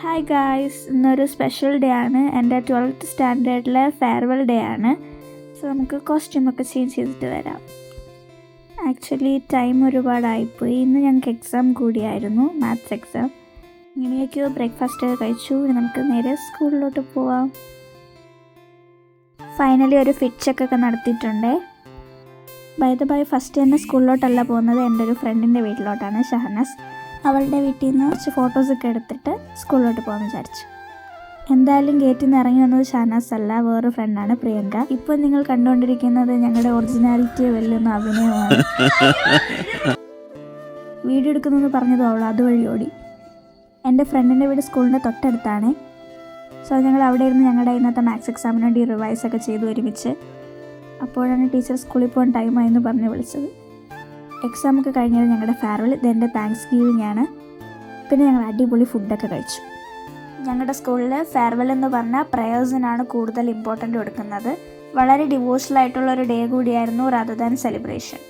Hi guys, ഇന്നൊരു special day ആണ്. എൻ്റെ 12th സ്റ്റാൻഡേർഡിലെ ഫെയർവെൽ ഡേ ആണ്. സോ നമുക്ക് കോസ്റ്റ്യൂമൊക്കെ ചേഞ്ച് ചെയ്തിട്ട് വരാം. ആക്ച്വലി ടൈം ഒരുപാടായിപ്പോയി. ഇന്ന് ഞങ്ങൾക്ക് എക്സാം കൂടിയായിരുന്നു, മാത്സ് എക്സാം. ഇങ്ങനെയൊക്കെയോ ബ്രേക്ക്ഫാസ്റ്റൊക്കെ കഴിച്ചു. ഇനി നമുക്ക് നേരെ സ്കൂളിലോട്ട് പോവാം. ഫൈനലി ഒരു ഫിറ്റ് ചെക്കൊക്കെ നടത്തിയിട്ടുണ്ട്. ബൈ ദ ബൈ, ഫസ്റ്റ് തന്നെ സ്കൂളിലോട്ടല്ല പോകുന്നത്, എൻ്റെ ഒരു ഫ്രണ്ടിൻ്റെ വീട്ടിലോട്ടാണ്, ഷഹനാസ്. അവളുടെ വീട്ടിൽ നിന്ന് കുറച്ച് ഫോട്ടോസൊക്കെ എടുത്തിട്ട് സ്കൂളിലോട്ട് പോകാമെന്ന് വിചാരിച്ചു. എന്തായാലും ഗേറ്റിൽ നിന്ന് ഇറങ്ങി വന്നത് ഷഹനാസ് അല്ല, വേറൊരു ഫ്രണ്ടാണ്, പ്രിയങ്ക. ഇപ്പോൾ നിങ്ങൾ കണ്ടുകൊണ്ടിരിക്കുന്നത് ഞങ്ങളുടെ ഒറിജിനാലിറ്റി വെല്ലുന്ന അഭിനയമാണ്. വീഡിയോ എടുക്കുന്നതെന്ന് പറഞ്ഞതും അവൾ അതുവഴി ഓടി. എൻ്റെ ഫ്രണ്ടിൻ്റെ വീട് സ്കൂളിൻ്റെ തൊട്ടടുത്താണ്. സോ ഞങ്ങൾ അവിടെ ഇരുന്ന് ഞങ്ങളുടെ ഇന്നത്തെ മാത്സ് എക്സാമിന് വേണ്ടി റിവൈസൊക്കെ ചെയ്തു ഒരുമിച്ച്. അപ്പോഴാണ് ടീച്ചർ സ്കൂളിൽ പോകാൻ ടൈമായെന്ന് പറഞ്ഞ് വിളിച്ചത്. എക്സാമൊക്കെ കഴിഞ്ഞാൽ ഞങ്ങളുടെ ഫെയർവെൽ, ഇതെൻ്റെ താങ്ക്സ് ഗിവിങ് ആണ്. പിന്നെ ഞങ്ങൾ അടിപൊളി ഫുഡൊക്കെ കഴിച്ചു. ഞങ്ങളുടെ സ്കൂളിൽ ഫെയർവെൽ എന്ന് പറഞ്ഞാൽ പ്രേയേഴ്സിനാണ് കൂടുതൽ ഇമ്പോർട്ടൻ്റ് കൊടുക്കുന്നത്. വളരെ ഡിവോഷണൽ ആയിട്ടുള്ളൊരു ഡേ കൂടിയായിരുന്നു റാദർ ദാൻ സെലിബ്രേഷൻ.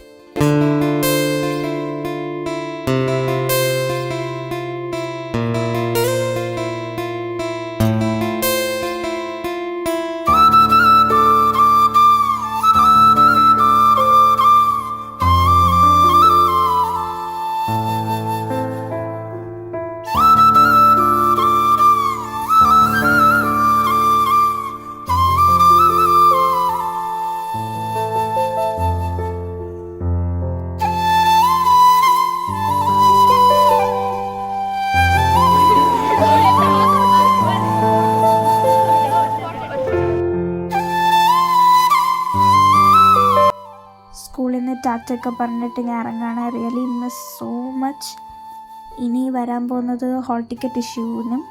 സ്കൂളിൽ നിന്ന് ടാറ്റൊക്കെ പറഞ്ഞിട്ട് ഞാൻ ഇറങ്ങാണ്. Really miss so much. ഇനി വരാൻ പോകുന്നത് ഹോൾ ടിക്കറ്റ് ഇഷ്യൂവിനും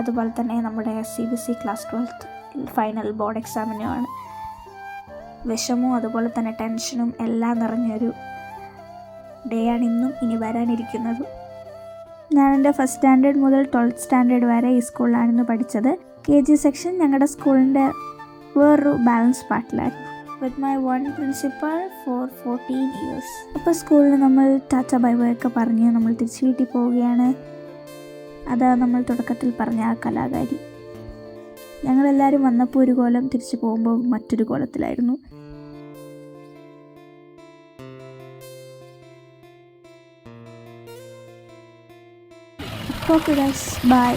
അതുപോലെ തന്നെ നമ്മുടെ CBSE class 12th final board എക്സാമിനുമാണ്. വിഷമവും അതുപോലെ തന്നെ ടെൻഷനും എല്ലാം നിറഞ്ഞൊരു ഡേ ആണ് ഇന്നും ഇനി വരാനിരിക്കുന്നത്. ഞാൻ എൻ്റെ ഫസ്റ്റ് സ്റ്റാൻഡേർഡ് മുതൽ 12th സ്റ്റാൻഡേർഡ് വരെ ഈ സ്കൂളിലാണിന്ന് പഠിച്ചത്. KG സെക്ഷൻ ഞങ്ങളുടെ സ്കൂളിൻ്റെ വേറൊരു ബാലൻസ് പാർട്ടിലായിരുന്നു. With my one principal for 14 years. അപ്പോൾ സ്കൂളിൽ നമ്മൾ ടാറ്റ ബൈ ബൈ ഒക്കെ പറഞ്ഞ് നമ്മൾ തിരിച്ച് വീട്ടിൽ പോവുകയാണ്. അതാ നമ്മൾ തുടക്കത്തിൽ പറഞ്ഞ ആ കലാകാരി. ഞങ്ങളെല്ലാവരും വന്നപ്പോൾ ഒരു കോലം, തിരിച്ചു പോകുമ്പോൾ മറ്റൊരു കോലത്തിലായിരുന്നു. Okay guys, by.